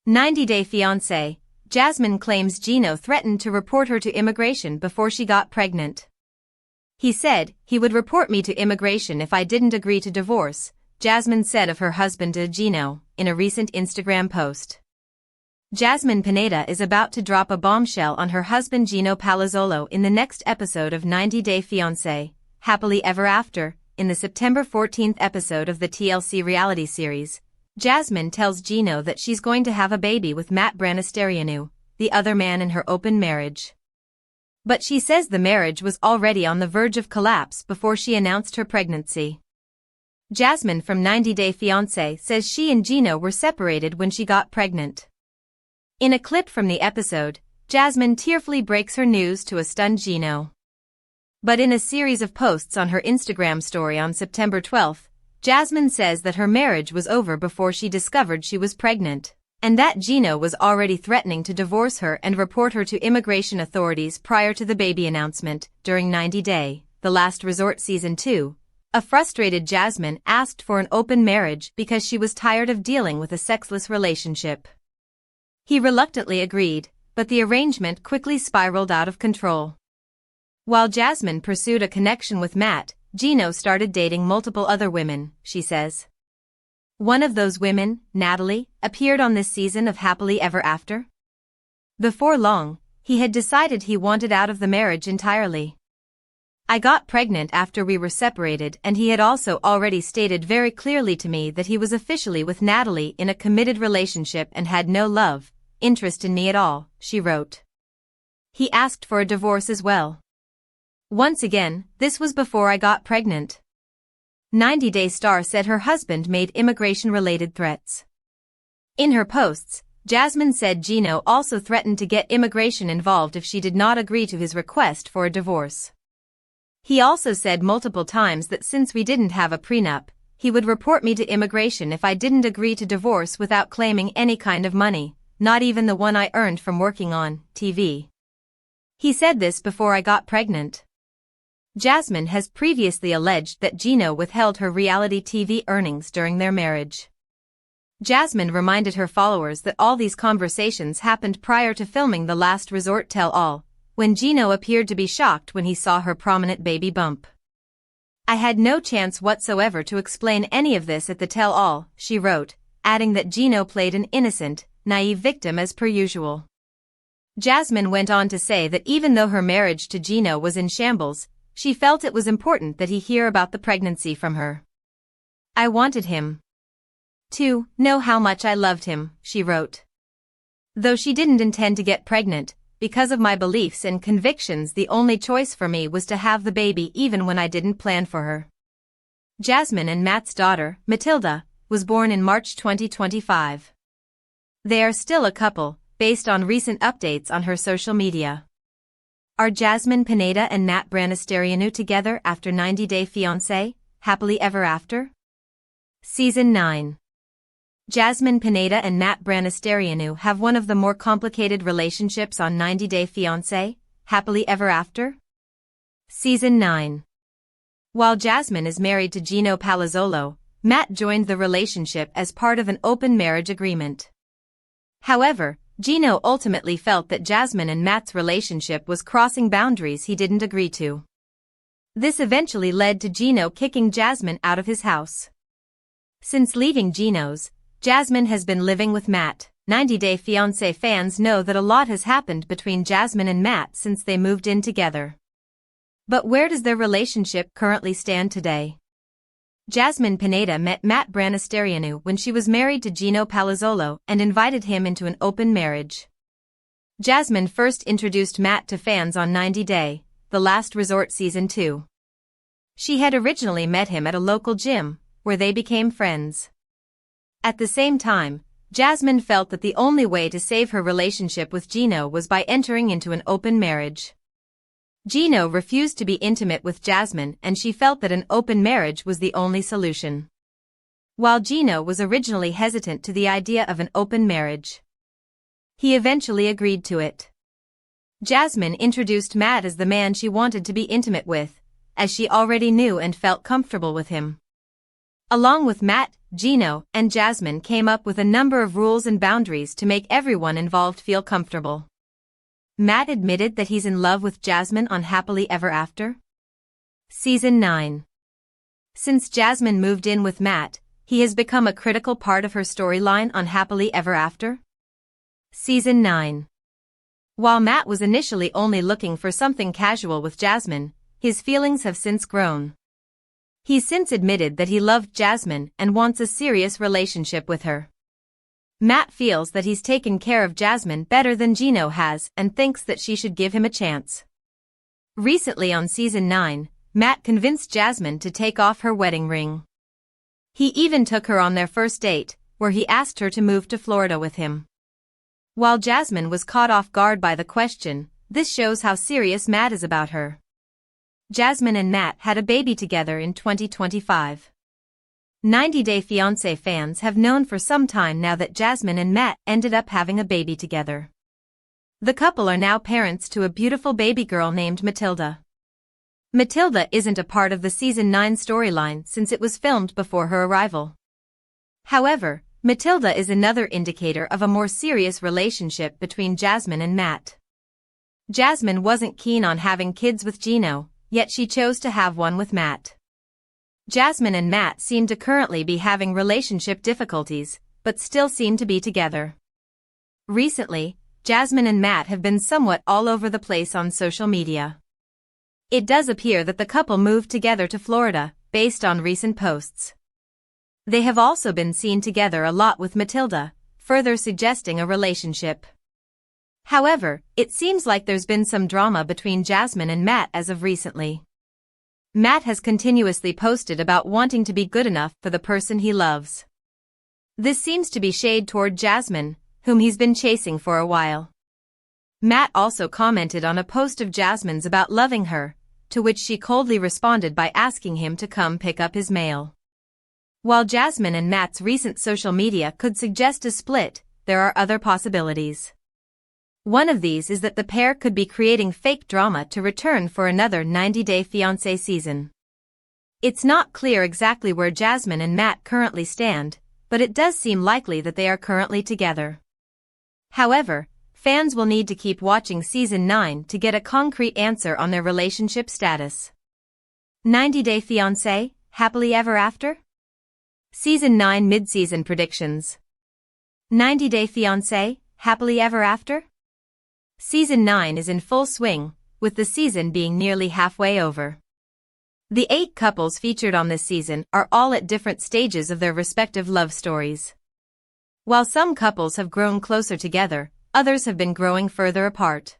90-Day Fiancé, Jasmine claims Gino threatened to report her to immigration before she got pregnant. He said he would report me to immigration if I didn't agree to divorce, Jasmine said of her husband Gino, in a recent Instagram post. Jasmine Pineda is about to drop a bombshell on her husband Gino Palazzolo in the next episode of 90-Day Fiancé, Happily Ever After. In the September 14th episode of the TLC reality series, Jasmine tells Gino that she's going to have a baby with Matt Branasterianu, the other man in her open marriage. But she says the marriage was already on the verge of collapse before she announced her pregnancy. Jasmine from 90-Day Fiancé says she and Gino were separated when she got pregnant. In a clip from the episode, Jasmine tearfully breaks her news to a stunned Gino. But in a series of posts on her Instagram story on September 12th, Jasmine says that her marriage was over before she discovered she was pregnant, and that Gino was already threatening to divorce her and report her to immigration authorities prior to the baby announcement. During 90-Day, The Last Resort Season 2, a frustrated Jasmine asked for an open marriage because she was tired of dealing with a sexless relationship. He reluctantly agreed, but the arrangement quickly spiraled out of control. While Jasmine pursued a connection with Matt, Gino started dating multiple other women, she says. One of those women, Natalie, appeared on this season of Happily Ever After. Before long, he had decided he wanted out of the marriage entirely. I got pregnant after we were separated, and he had also already stated very clearly to me that he was officially with Natalie in a committed relationship and had no love, interest in me at all, she wrote. He asked for a divorce as well. Once again, this was before I got pregnant. 90-Day star said her husband made immigration-related threats. In her posts, Jasmine said Gino also threatened to get immigration involved if she did not agree to his request for a divorce. He also said multiple times that since we didn't have a prenup, he would report me to immigration if I didn't agree to divorce without claiming any kind of money, not even the one I earned from working on TV. He said this before I got pregnant. Jasmine has previously alleged that Gino withheld her reality TV earnings during their marriage. Jasmine reminded her followers that all these conversations happened prior to filming The Last Resort Tell-All, when Gino appeared to be shocked when he saw her prominent baby bump. I had no chance whatsoever to explain any of this at the tell-all, she wrote, adding that Gino played an innocent, naive victim as per usual. Jasmine went on to say that even though her marriage to Gino was in shambles, she felt it was important that he hear about the pregnancy from her. I wanted him to know how much I loved him, she wrote. Though she didn't intend to get pregnant, because of my beliefs and convictions, the only choice for me was to have the baby even when I didn't plan for her. Jasmine and Matt's daughter, Matilda, was born in March 2025. They are still a couple, based on recent updates on her social media. Are Jasmine Pineda and Matt Branasterianu together after 90-Day Fiancé, Happily Ever After? Season 9. Jasmine Pineda and Matt Branasterianu have one of the more complicated relationships on 90-Day Fiancé, Happily Ever After? Season 9. While Jasmine is married to Gino Palazzolo, Matt joined the relationship as part of an open marriage agreement. However, Gino ultimately felt that Jasmine and Matt's relationship was crossing boundaries he didn't agree to. This eventually led to Gino kicking Jasmine out of his house. Since leaving Gino's, Jasmine has been living with Matt. 90-Day Fiancé fans know that a lot has happened between Jasmine and Matt since they moved in together. But where does their relationship currently stand today? Jasmine Pineda met Matt Branasterianu when she was married to Gino Palazzolo and invited him into an open marriage. Jasmine first introduced Matt to fans on 90-Day, The Last Resort Season 2. She had originally met him at a local gym, where they became friends. At the same time, Jasmine felt that the only way to save her relationship with Gino was by entering into an open marriage. Gino refused to be intimate with Jasmine, and she felt that an open marriage was the only solution. While Gino was originally hesitant to the idea of an open marriage, he eventually agreed to it. Jasmine introduced Matt as the man she wanted to be intimate with, as she already knew and felt comfortable with him. Along with Matt, Gino and Jasmine came up with a number of rules and boundaries to make everyone involved feel comfortable. Matt admitted that he's in love with Jasmine on Happily Ever After. Season 9. Since Jasmine moved in with Matt, he has become a critical part of her storyline on Happily Ever After. Season 9. While Matt was initially only looking for something casual with Jasmine, his feelings have since grown. He's since admitted that he loved Jasmine and wants a serious relationship with her. Matt feels that he's taken care of Jasmine better than Gino has and thinks that she should give him a chance. Recently on Season 9, Matt convinced Jasmine to take off her wedding ring. He even took her on their first date, where he asked her to move to Florida with him. While Jasmine was caught off guard by the question, this shows how serious Matt is about her. Jasmine and Matt had a baby together in 2025. 90 Day Fiancé fans have known for some time now that Jasmine and Matt ended up having a baby together. The couple are now parents to a beautiful baby girl named Matilda. Matilda isn't a part of the Season 9 storyline since it was filmed before her arrival. However, Matilda is another indicator of a more serious relationship between Jasmine and Matt. Jasmine wasn't keen on having kids with Gino, yet she chose to have one with Matt. Jasmine and Matt seem to currently be having relationship difficulties, but still seem to be together. Recently, Jasmine and Matt have been somewhat all over the place on social media. It does appear that the couple moved together to Florida, based on recent posts. They have also been seen together a lot with Matilda, further suggesting a relationship. However, it seems like there's been some drama between Jasmine and Matt as of recently. Matt has continuously posted about wanting to be good enough for the person he loves. This seems to be shade toward Jasmine, whom he's been chasing for a while. Matt also commented on a post of Jasmine's about loving her, to which she coldly responded by asking him to come pick up his mail. While Jasmine and Matt's recent social media could suggest a split, there are other possibilities. One of these is that the pair could be creating fake drama to return for another 90 Day Fiancé season. It's not clear exactly where Jasmine and Matt currently stand, but it does seem likely that they are currently together. However, fans will need to keep watching Season 9 to get a concrete answer on their relationship status. 90 Day Fiancé, Happily Ever After? Season 9 Mid-Season Predictions. 90 Day Fiancé, Happily Ever After? Season 9 is in full swing, with the season being nearly halfway over. The 8 couples featured on this season are all at different stages of their respective love stories. While some couples have grown closer together, others have been growing further apart.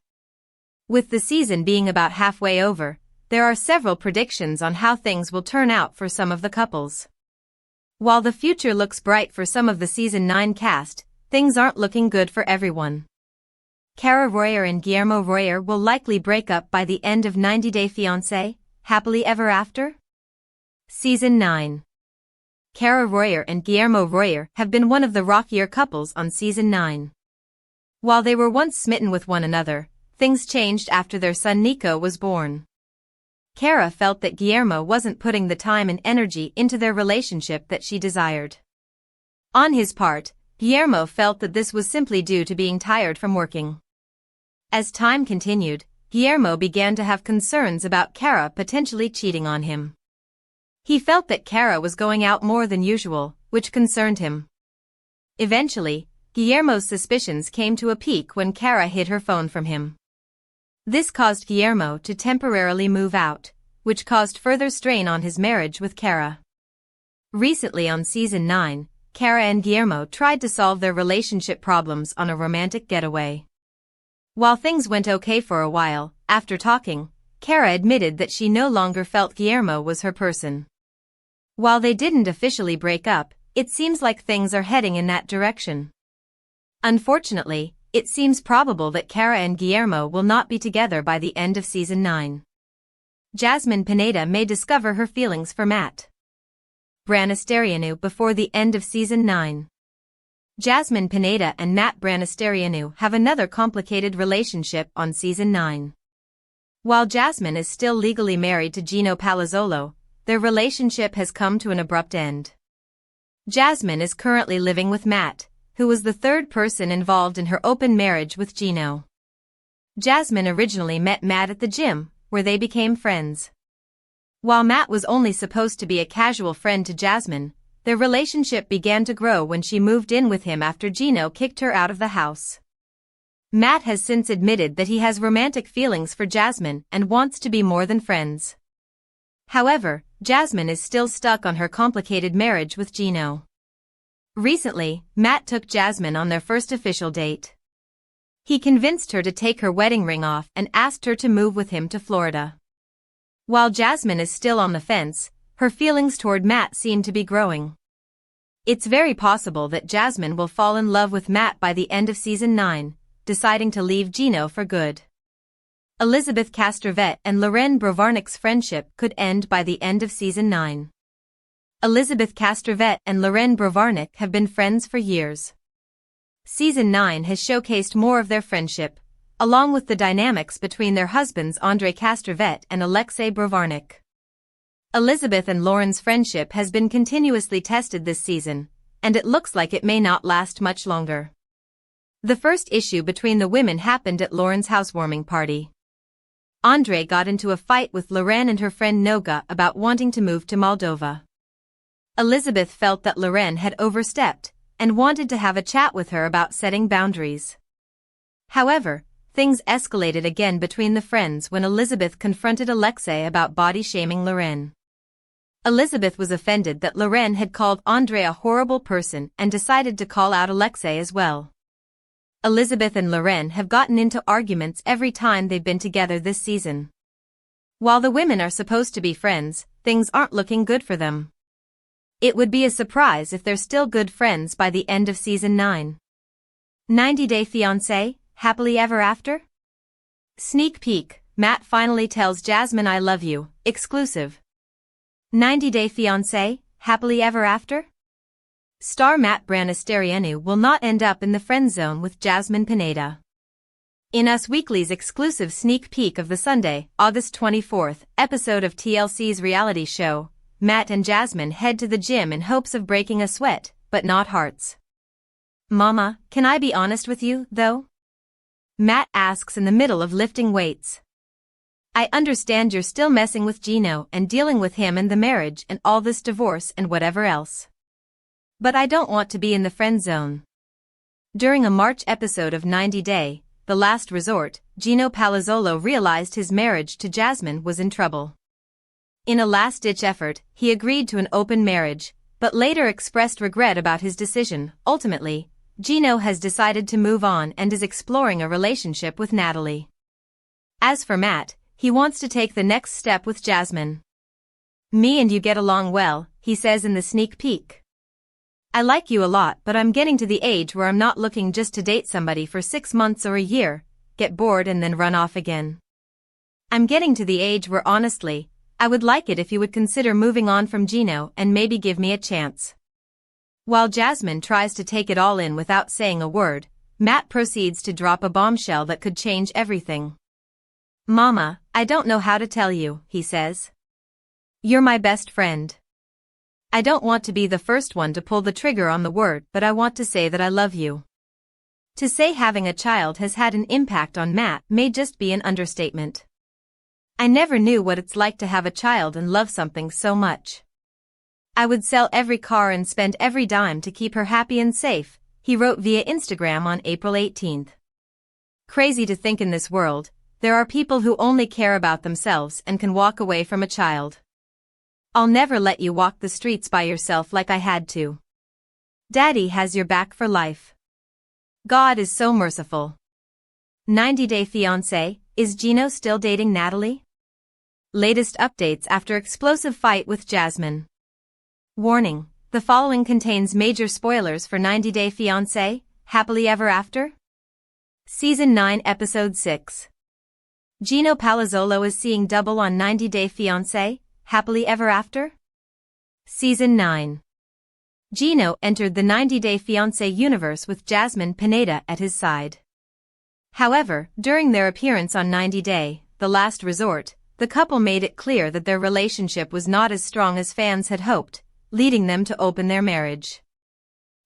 With the season being about halfway over, there are several predictions on how things will turn out for some of the couples. While the future looks bright for some of the Season 9 cast, things aren't looking good for everyone. Cara Royer and Guillermo Royer will likely break up by the end of 90 Day Fiancé, Happily Ever After? Season 9. Cara Royer and Guillermo Royer have been one of the rockier couples on Season 9. While they were once smitten with one another, things changed after their son Nico was born. Cara felt that Guillermo wasn't putting the time and energy into their relationship that she desired. On his part, Guillermo felt that this was simply due to being tired from working. As time continued, Guillermo began to have concerns about Cara potentially cheating on him. He felt that Cara was going out more than usual, which concerned him. Eventually, Guillermo's suspicions came to a peak when Cara hid her phone from him. This caused Guillermo to temporarily move out, which caused further strain on his marriage with Cara. Recently on Season 9, Cara and Guillermo tried to solve their relationship problems on a romantic getaway. While things went okay for a while, after talking, Cara admitted that she no longer felt Guillermo was her person. While they didn't officially break up, it seems like things are heading in that direction. Unfortunately, it seems probable that Cara and Guillermo will not be together by the end of Season 9. Jasmine Pineda may discover her feelings for Matt Branisterianu before the end of Season 9. Jasmine Pineda and Matt Branisterianu have another complicated relationship on Season 9. While Jasmine is still legally married to Gino Palazzolo, their relationship has come to an abrupt end. Jasmine is currently living with Matt, who was the third person involved in her open marriage with Gino. Jasmine originally met Matt at the gym, where they became friends. While Matt was only supposed to be a casual friend to Jasmine, their relationship began to grow when she moved in with him after Gino kicked her out of the house. Matt has since admitted that he has romantic feelings for Jasmine and wants to be more than friends. However, Jasmine is still stuck on her complicated marriage with Gino. Recently, Matt took Jasmine on their first official date. He convinced her to take her wedding ring off and asked her to move with him to Florida. While Jasmine is still on the fence, her feelings toward Matt seem to be growing. It's very possible that Jasmine will fall in love with Matt by the end of season 9, deciding to leave Gino for good. Elizabeth Castrovet and Lorraine Brovarnik's friendship could end by the end of season 9. Elizabeth Castrovet and Lorraine Brovarnik have been friends for years. Season 9 has showcased more of their friendship, along with the dynamics between their husbands Andrei Castrovet and Alexei Brovarnik. Elizabeth and Lauren's friendship has been continuously tested this season, and it looks like it may not last much longer. The first issue between the women happened at Lauren's housewarming party. Andrei got into a fight with Lorraine and her friend Noga about wanting to move to Moldova. Elizabeth felt that Lorraine had overstepped and wanted to have a chat with her about setting boundaries. However, things escalated again between the friends when Elizabeth confronted Alexei about body-shaming Lorraine. Elizabeth was offended that Lorraine had called Andrei a horrible person and decided to call out Alexei as well. Elizabeth and Lorraine have gotten into arguments every time they've been together this season. While the women are supposed to be friends, things aren't looking good for them. It would be a surprise if they're still good friends by the end of season 9. 90 Day Fiancé, Happily Ever After? Sneak peek, Matt finally tells Jasmine I love you, exclusive. 90 Day Fiancé, Happily Ever After? Star Matt Branasterianu will not end up in the friend zone with Jasmine Pineda. In Us Weekly's exclusive sneak peek of the Sunday, August 24th, episode of TLC's reality show, Matt and Jasmine head to the gym in hopes of breaking a sweat, but not hearts. Mama, can I be honest with you, though? Matt asks in the middle of lifting weights. I understand you're still messing with Gino and dealing with him and the marriage and all this divorce and whatever else. But I don't want to be in the friend zone. During a March episode of 90 Day, The Last Resort, Gino Palazzolo realized his marriage to Jasmine was in trouble. In a last-ditch effort, he agreed to an open marriage, but later expressed regret about his decision. Ultimately, Gino has decided to move on and is exploring a relationship with Natalie. As for Matt, he wants to take the next step with Jasmine. Me and you get along well, he says in the sneak peek. I like you a lot, but I'm getting to the age where I'm not looking just to date somebody for 6 months or a year, get bored and then run off again. I'm getting to the age where honestly, I would like it if you would consider moving on from Gino and maybe give me a chance. While Jasmine tries to take it all in without saying a word, Matt proceeds to drop a bombshell that could change everything. Mama, I don't know how to tell you, he says. You're my best friend. I don't want to be the first one to pull the trigger on the word, but I want to say that I love you. To say having a child has had an impact on Matt may just be an understatement. I never knew what it's like to have a child and love something so much. I would sell every car and spend every dime to keep her happy and safe, he wrote via Instagram on April 18th. Crazy to think in this world, there are people who only care about themselves and can walk away from a child. I'll never let you walk the streets by yourself like I had to. Daddy has your back for life. God is so merciful. 90 Day Fiancé, is Gino still dating Natalie? Latest updates after explosive fight with Jasmine. Warning, the following contains major spoilers for 90 Day Fiancé, Happily Ever After? Season 9 Episode 6. Gino Palazzolo is seeing double on 90 Day Fiancé, Happily Ever After? Season 9. Gino entered the 90 Day Fiancé universe with Jasmine Pineda at his side. However, during their appearance on 90 Day, The Last Resort, the couple made it clear that their relationship was not as strong as fans had hoped, leading them to open their marriage.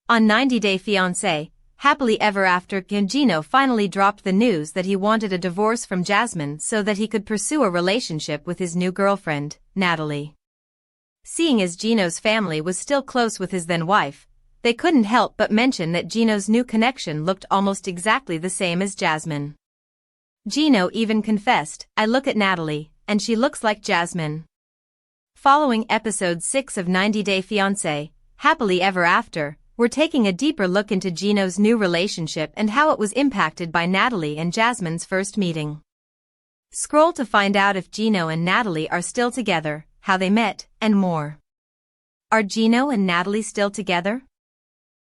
On 90 Day Fiancé, Happily Ever After, Gino finally dropped the news that he wanted a divorce from Jasmine so that he could pursue a relationship with his new girlfriend, Natalie. Seeing as Gino's family was still close with his then-wife, they couldn't help but mention that Gino's new connection looked almost exactly the same as Jasmine. Gino even confessed, "I look at Natalie, and she looks like Jasmine." Following episode 6 of 90 Day Fiancé, Happily Ever After, we're taking a deeper look into Gino's new relationship and how it was impacted by Natalie and Jasmine's first meeting. Scroll to find out if Gino and Natalie are still together, how they met, and more. Are Gino and Natalie still together?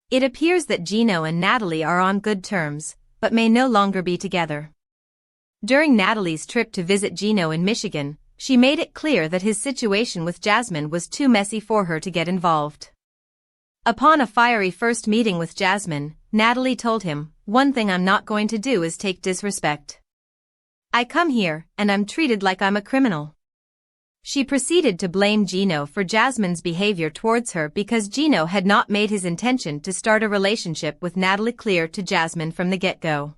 It appears that Gino and Natalie are on good terms, but may no longer be together. During Natalie's trip to visit Gino in Michigan, she made it clear that his situation with Jasmine was too messy for her to get involved. Upon a fiery first meeting with Jasmine, Natalie told him, "One thing I'm not going to do is take disrespect. I come here, and I'm treated like I'm a criminal." She proceeded to blame Gino for Jasmine's behavior towards her because Gino had not made his intention to start a relationship with Natalie clear to Jasmine from the get-go.